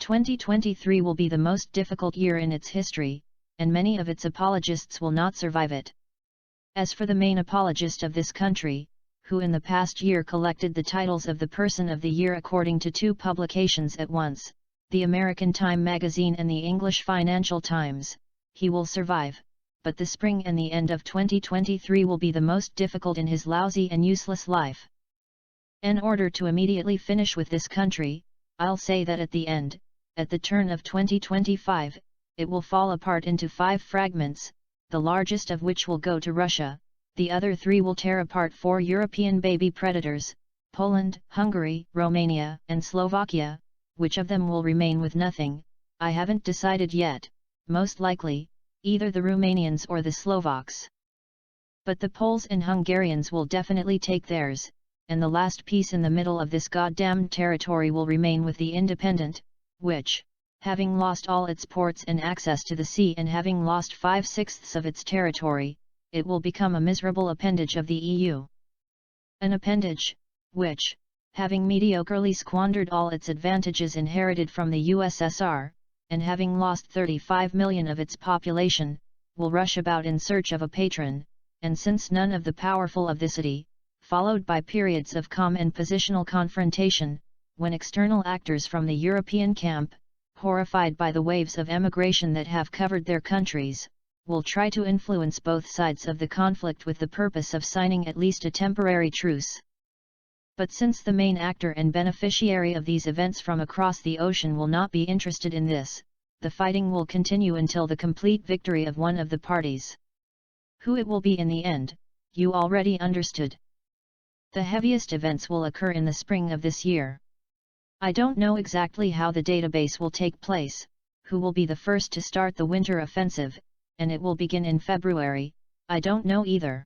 2023 will be the most difficult year in its history, and many of its apologists will not survive it. As for the main apologist of this country, who in the past year collected the titles of the Person of the Year according to two publications at once, the American Time magazine and the English Financial Times, he will survive, but the spring and the end of 2023 will be the most difficult in his lousy and useless life. In order to immediately finish with this country, I'll say that at the end, at the turn of 2025, it will fall apart into 5 fragments, the largest of which will go to Russia, the other 3 will tear apart 4 European baby predators, Poland, Hungary, Romania, and Slovakia. Which of them will remain with nothing, I haven't decided yet, most likely, either the Romanians or the Slovaks. But the Poles and Hungarians will definitely take theirs, and the last piece in the middle of this goddamned territory will remain with the Independent, which, having lost all its ports and access to the sea and having lost 5/6 of its territory, it will become a miserable appendage of the EU. An appendage, which, having mediocrely squandered all its advantages inherited from the USSR, and having lost 35 million of its population, will rush about in search of a patron, and since none of the powerful of this city, followed by periods of calm and positional confrontation, when external actors from the European camp, horrified by the waves of emigration that have covered their countries, will try to influence both sides of the conflict with the purpose of signing at least a temporary truce. But since the main actor and beneficiary of these events from across the ocean will not be interested in this, the fighting will continue until the complete victory of one of the parties. Who it will be in the end, you already understood. The heaviest events will occur in the spring of this year. I don't know exactly how the database will take place, who will be the first to start the winter offensive, and it will begin in February, I don't know either.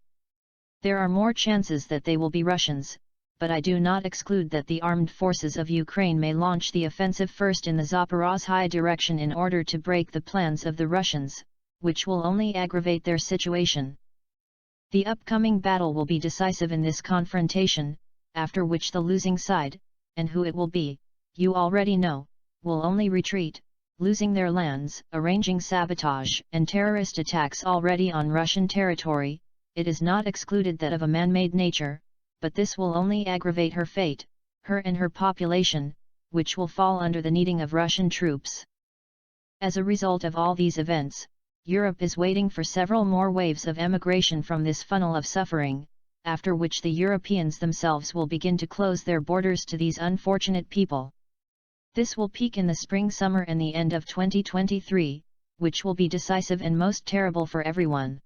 There are more chances that they will be Russians, but I do not exclude that the armed forces of Ukraine may launch the offensive first in the Zaporozhye direction in order to break the plans of the Russians, which will only aggravate their situation. The upcoming battle will be decisive in this confrontation, after which the losing side, and who it will be, you already know, will only retreat, losing their lands, arranging sabotage and terrorist attacks already on Russian territory. It is not excluded that of a man-made nature, but this will only aggravate her fate, her and her population, which will fall under the kneading of Russian troops. As a result of all these events, Europe is waiting for several more waves of emigration from this funnel of suffering, after which the Europeans themselves will begin to close their borders to these unfortunate people. This will peak in the spring-summer and the end of 2023, which will be decisive and most terrible for everyone.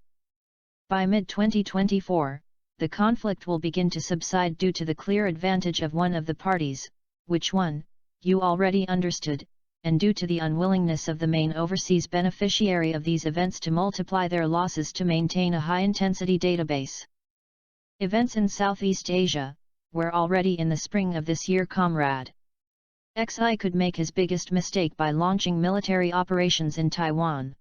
By mid-2024, the conflict will begin to subside due to the clear advantage of one of the parties, which one, you already understood, and due to the unwillingness of the main overseas beneficiary of these events to multiply their losses to maintain a high-intensity database. Events in Southeast Asia, where already in the spring of this year Comrade XI could make his biggest mistake by launching military operations in Taiwan.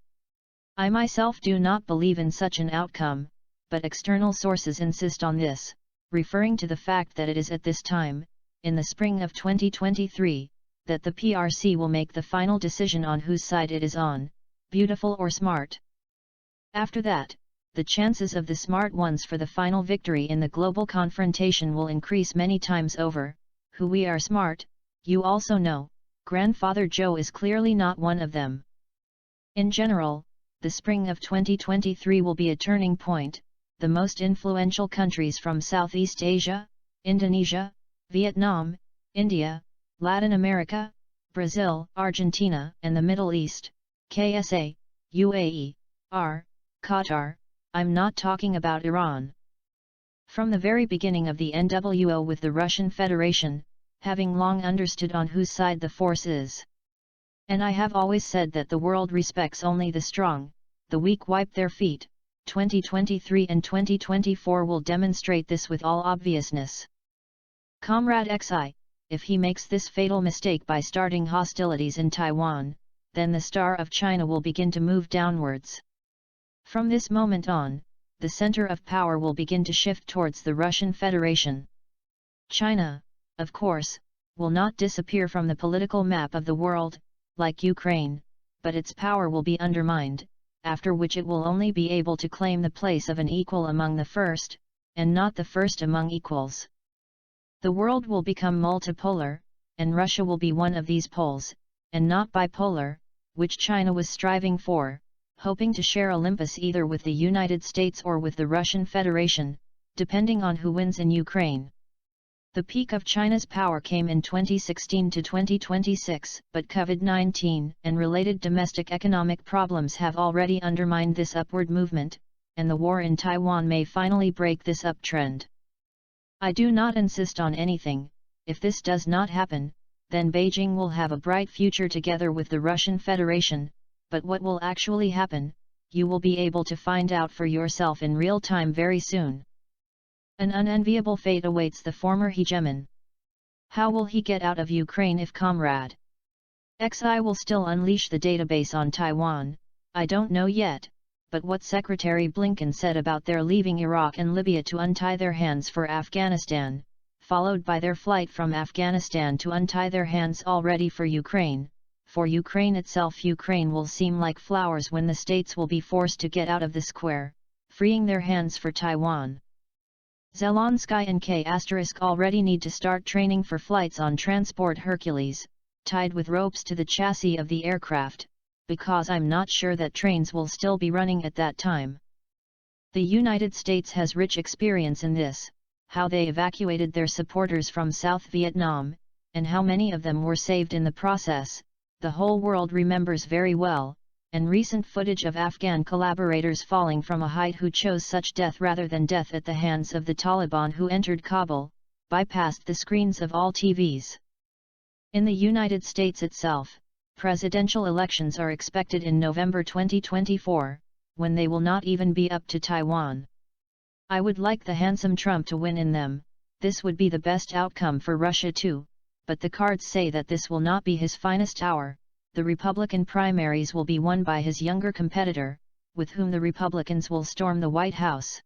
I myself do not believe in such an outcome, but external sources insist on this, referring to the fact that it is at this time, in the spring of 2023, that the PRC will make the final decision on whose side it is on, beautiful or smart. After that, the chances of the smart ones for the final victory in the global confrontation will increase many times over. Who we are smart, you also know, Grandfather Joe is clearly not one of them. In general, the spring of 2023 will be a turning point. The most influential countries from Southeast Asia, Indonesia, Vietnam, India, Latin America, Brazil, Argentina, and the Middle East, KSA, UAE, Qatar, I'm not talking about Iran. From the very beginning of the NWO with the Russian Federation, having long understood on whose side the force is. And I have always said that the world respects only the strong, the weak wipe their feet. 2023 and 2024 will demonstrate this with all obviousness. Comrade XI, if he makes this fatal mistake by starting hostilities in Taiwan, then the star of China will begin to move downwards. From this moment on, the center of power will begin to shift towards the Russian Federation. China, of course, will not disappear from the political map of the world, like Ukraine, but its power will be undermined, after which it will only be able to claim the place of an equal among the first, and not the first among equals. The world will become multipolar, and Russia will be one of these poles, and not bipolar, which China was striving for, hoping to share Olympus either with the United States or with the Russian Federation, depending on who wins in Ukraine. The peak of China's power came in 2016 to 2026, but COVID-19 and related domestic economic problems have already undermined this upward movement, and the war in Taiwan may finally break this uptrend. I do not insist on anything. If this does not happen, then Beijing will have a bright future together with the Russian Federation, but what will actually happen, you will be able to find out for yourself in real time very soon. An unenviable fate awaits the former hegemon. How will he get out of Ukraine if Comrade XI will still unleash the database on Taiwan? I don't know yet, but what Secretary Blinken said about their leaving Iraq and Libya to untie their hands for Afghanistan, followed by their flight from Afghanistan to untie their hands already for Ukraine itself. Ukraine will seem like flowers when the states will be forced to get out of the square, freeing their hands for Taiwan. Zelensky and K** already need to start training for flights on Transport Hercules, tied with ropes to the chassis of the aircraft, because I'm not sure that trains will still be running at that time. The United States has rich experience in this, how they evacuated their supporters from South Vietnam, and how many of them were saved in the process, the whole world remembers very well, and recent footage of Afghan collaborators falling from a height who chose such death rather than death at the hands of the Taliban who entered Kabul, bypassed the screens of all TVs. In the United States itself, presidential elections are expected in November 2024, when they will not even be up to Taiwan. I would like the handsome Trump to win in them. This would be the best outcome for Russia too, but the cards say that this will not be his finest hour. The Republican primaries will be won by his younger competitor, with whom the Republicans will storm the White House.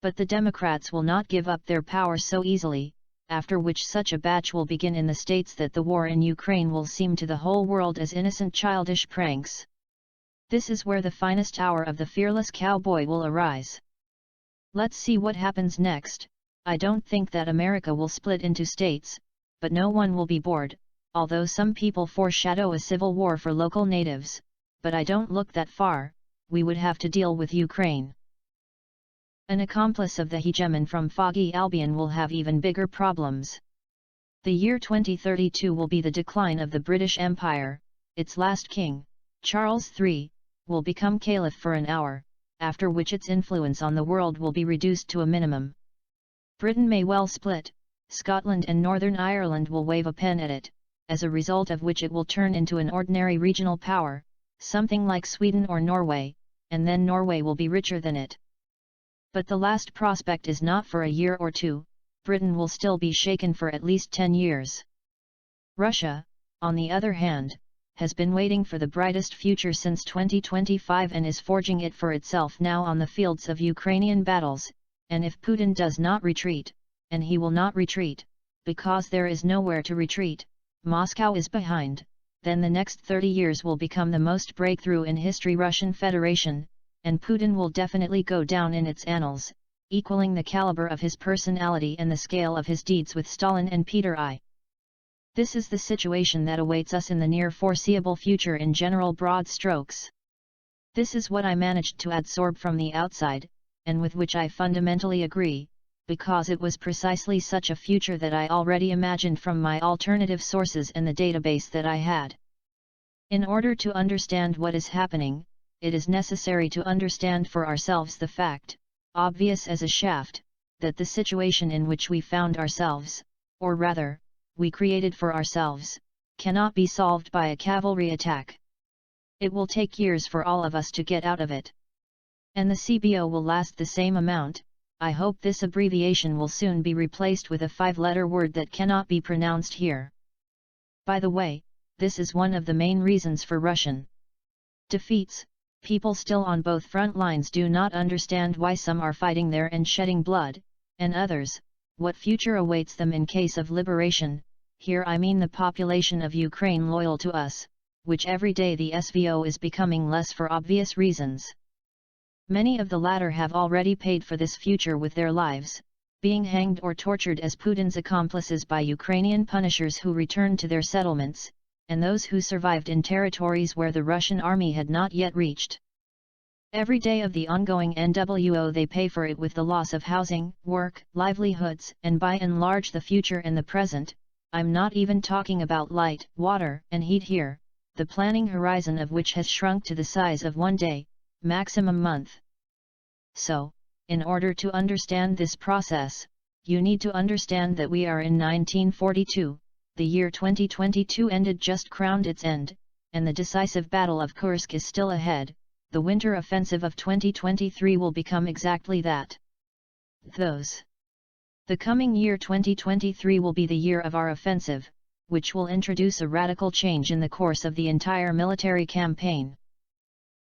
But the Democrats will not give up their power so easily, after which such a batch will begin in the states that the war in Ukraine will seem to the whole world as innocent childish pranks. This is where the finest hour of the fearless cowboy will arise. Let's see what happens next. I don't think that America will split into states, but no one will be bored. Although some people foreshadow a civil war for local natives, but I don't look that far. We would have to deal with Ukraine. An accomplice of the hegemon from Foggy Albion will have even bigger problems. The year 2032 will be the decline of the British Empire. Its last king, Charles III, will become caliph for an hour, after which its influence on the world will be reduced to a minimum. Britain may well split. Scotland and Northern Ireland will wave a pen at it, as a result of which it will turn into an ordinary regional power, something like Sweden or Norway, and then Norway will be richer than it. But the last prospect is not for a year or two. Britain will still be shaken for at least 10 years. Russia, on the other hand, has been waiting for the brightest future since 2025 and is forging it for itself now on the fields of Ukrainian battles, and if Putin does not retreat, and he will not retreat, because there is nowhere to retreat, Moscow is behind, then the next 30 years will become the most breakthrough in history Russian Federation, and Putin will definitely go down in its annals, equaling the caliber of his personality and the scale of his deeds with Stalin and Peter I. This is the situation that awaits us in the near foreseeable future in general broad strokes. This is what I managed to absorb from the outside, and with which I fundamentally agree, because it was precisely such a future that I already imagined from my alternative sources and the database that I had. In order to understand what is happening, it is necessary to understand for ourselves the fact, obvious as a shaft, that the situation in which we found ourselves, or rather, we created for ourselves, cannot be solved by a cavalry attack. It will take years for all of us to get out of it. And the CBO will last the same amount. I hope this abbreviation will soon be replaced with a 5-letter word that cannot be pronounced here. By the way, this is one of the main reasons for Russian defeats. People still on both front lines do not understand why some are fighting there and shedding blood, and others, what future awaits them in case of liberation. Here I mean the population of Ukraine loyal to us, which every day the SVO is becoming less for obvious reasons. Many of the latter have already paid for this future with their lives, being hanged or tortured as Putin's accomplices by Ukrainian punishers who returned to their settlements, and those who survived in territories where the Russian army had not yet reached. Every day of the ongoing NWO they pay for it with the loss of housing, work, livelihoods, and by and large the future and the present. I'm not even talking about light, water, and heat here, the planning horizon of which has shrunk to the size of one day, maximum month. So, in order to understand this process, you need to understand that we are in 1942, the year 2022 ended just crowned its end, and the decisive Battle of Kursk is still ahead. The winter offensive of 2023 will become exactly that. The coming year 2023 will be the year of our offensive, which will introduce a radical change in the course of the entire military campaign.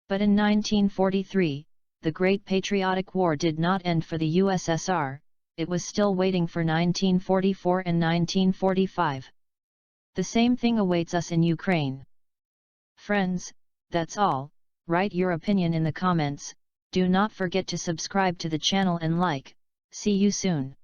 But in 1943, the Great Patriotic War did not end for the USSR, it was still waiting for 1944 and 1945. The same thing awaits us in Ukraine. Friends, that's all. Write your opinion in the comments, do not forget to subscribe to the channel and like. See you soon.